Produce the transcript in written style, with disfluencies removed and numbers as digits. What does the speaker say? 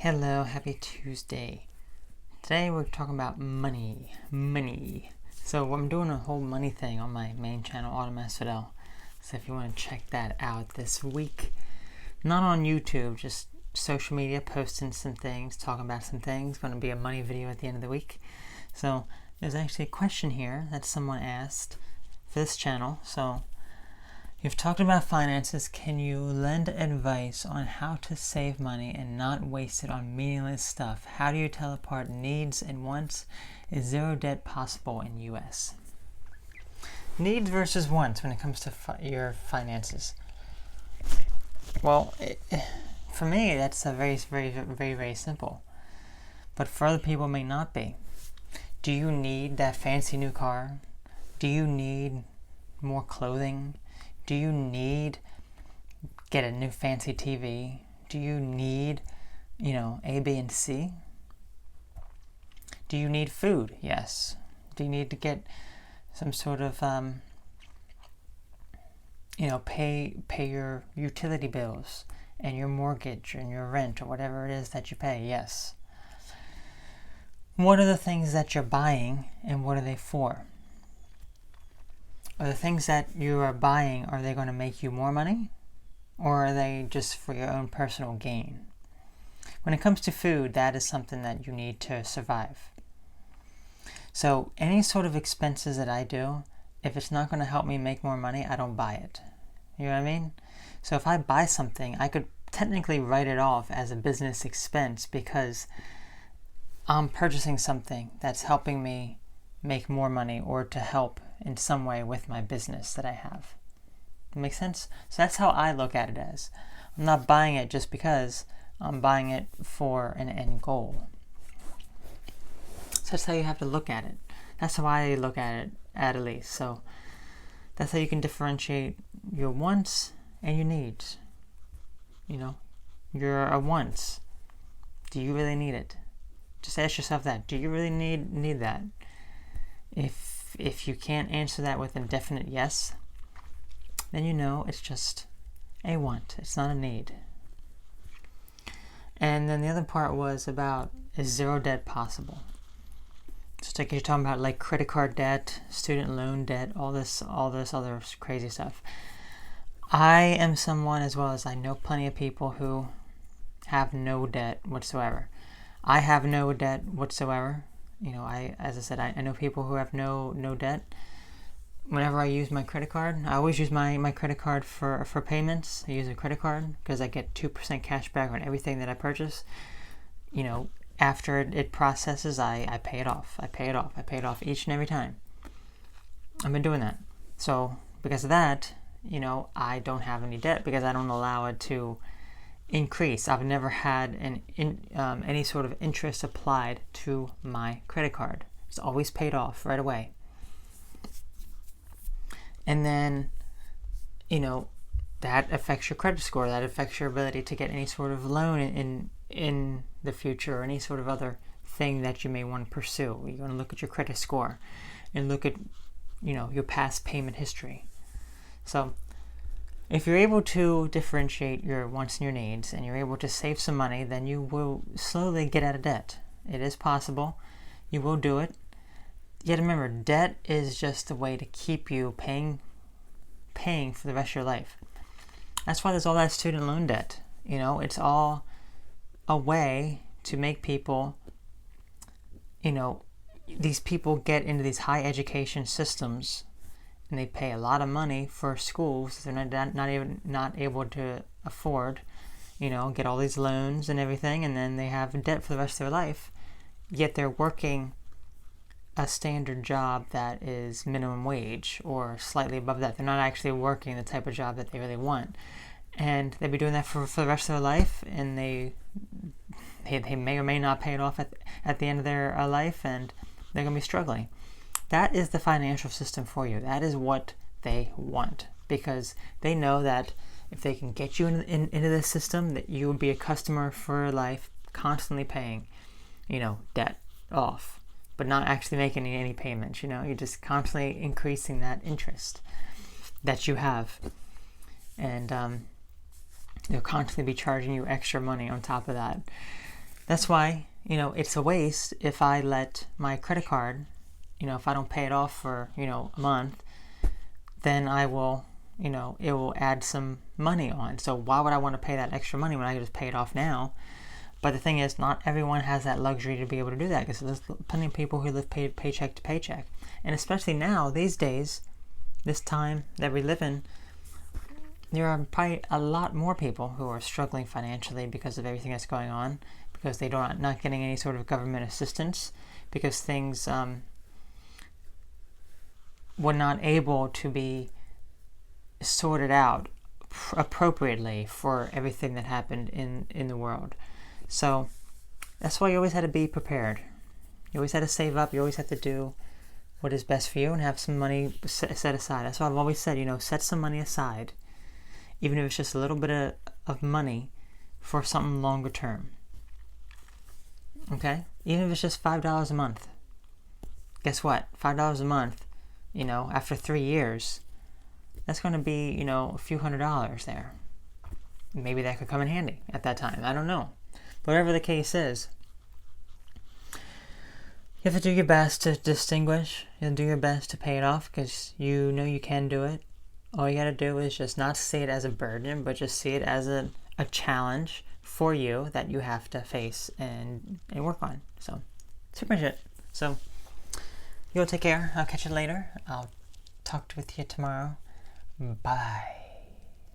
Hello, happy Tuesday. Today we're talking about money. So I'm doing a whole money thing on my main channel, Automass Fidel. So if you want to check that out this week, not on YouTube, just social media, posting some things, talking about some things. Going to be a money video at the end of the week. So there's actually a question here that someone asked for this channel. So you've talked about finances. Can you lend advice on how to save money and not waste it on meaningless stuff? How do you tell apart needs and wants? Is zero debt possible in US? Needs versus wants when it comes to your finances. Well, for me, that's a very simple. But for other people, it may not be. Do you need that fancy new car? Do you need more clothing? Do you need get a new fancy TV? Do you need, A, B, and C? Do you need food? Yes. Do you need to get some sort of, pay your utility bills and your mortgage and your rent or whatever it is that you pay? Yes. What are the things that you're buying and what are they for? Are the things that you are buying, are they going to make you more money? Or are they just for your own personal gain? When it comes to food, that is something that you need to survive. So any sort of expenses that I do, if it's not going to help me make more money, I don't buy it. You know what I mean? So if I buy something, I could technically write it off as a business expense because I'm purchasing something that's helping me make more money or to help in some way with my business that I have. Make sense? So that's how I look at it as. I'm not buying it just because, I'm buying it for an end goal. So that's how you have to look at it. That's how I look at it, at least. So that's how you can differentiate your wants and your needs. Your wants. Do you really need it? Just ask yourself that. Do you really need that? If you can't answer that with a definite yes, then it's just a want. It's not a need. And then the other part was about, is zero debt possible? Just like you're talking about like credit card debt, student loan debt, all this other crazy stuff. I am someone, as well as I know plenty of people who have no debt whatsoever. I have no debt whatsoever. As I said, I know people who have no debt. Whenever I use my credit card, I always use my credit card for payments. I use a credit card because I get 2% cash back on everything that I purchase. After it processes, I pay it off. I pay it off each and every time. I've been doing that. So because of that, I don't have any debt because I don't allow it to increase. I've never had any sort of interest applied to my credit card. It's always paid off right away. And then, that affects your credit score. That affects your ability to get any sort of loan in the future or any sort of other thing that you may want to pursue. You're going to look at your credit score and look at, your past payment history. So if you're able to differentiate your wants and your needs and you're able to save some money, then you will slowly get out of debt. It is possible. You will do it. Yet remember, debt is just a way to keep you paying for the rest of your life. That's why there's all that student loan debt. It's all a way to make people, these people get into these high education systems and they pay a lot of money for schools they're not able to afford, get all these loans and everything, and then they have debt for the rest of their life, yet they're working a standard job that is minimum wage or slightly above that. They're not actually working the type of job that they really want, and they'll be doing that for the rest of their life, and they may or may not pay it off at the end of their life, and they're going to be struggling. That is the financial system for you. That is what they want, because they know that if they can get you into this system, that you will be a customer for life, constantly paying, debt off, but not actually making any payments. You're just constantly increasing that interest that you have, and they'll constantly be charging you extra money on top of that. That's why, it's a waste if I let my credit card, if I don't pay it off for, a month, then I will, it will add some money on. So why would I want to pay that extra money when I can just pay it off now? But the thing is, not everyone has that luxury to be able to do that, because there's plenty of people who live paycheck to paycheck. And especially now, these days, this time that we live in, there are probably a lot more people who are struggling financially because of everything that's going on, because they are not getting any sort of government assistance, because things were not able to be sorted out appropriately for everything that happened in the world. So that's why you always had to be prepared. You always had to save up. You always had to do what is best for you and have some money set aside. That's why I've always said, set some money aside, even if it's just a little bit of money for something longer term. Okay? Even if it's just $5 a month. Guess what? $5 a month, after 3 years, that's going to be, a few $100s there. Maybe that could come in handy at that time. I don't know. Whatever the case is, you have to do your best to distinguish and do your best to pay it off, because you can do it. All you got to do is just not see it as a burden, but just see it as a challenge for you that you have to face and work on. So, that's pretty much it. So, you'll take care. I'll catch you later. I'll talk with you tomorrow. Bye.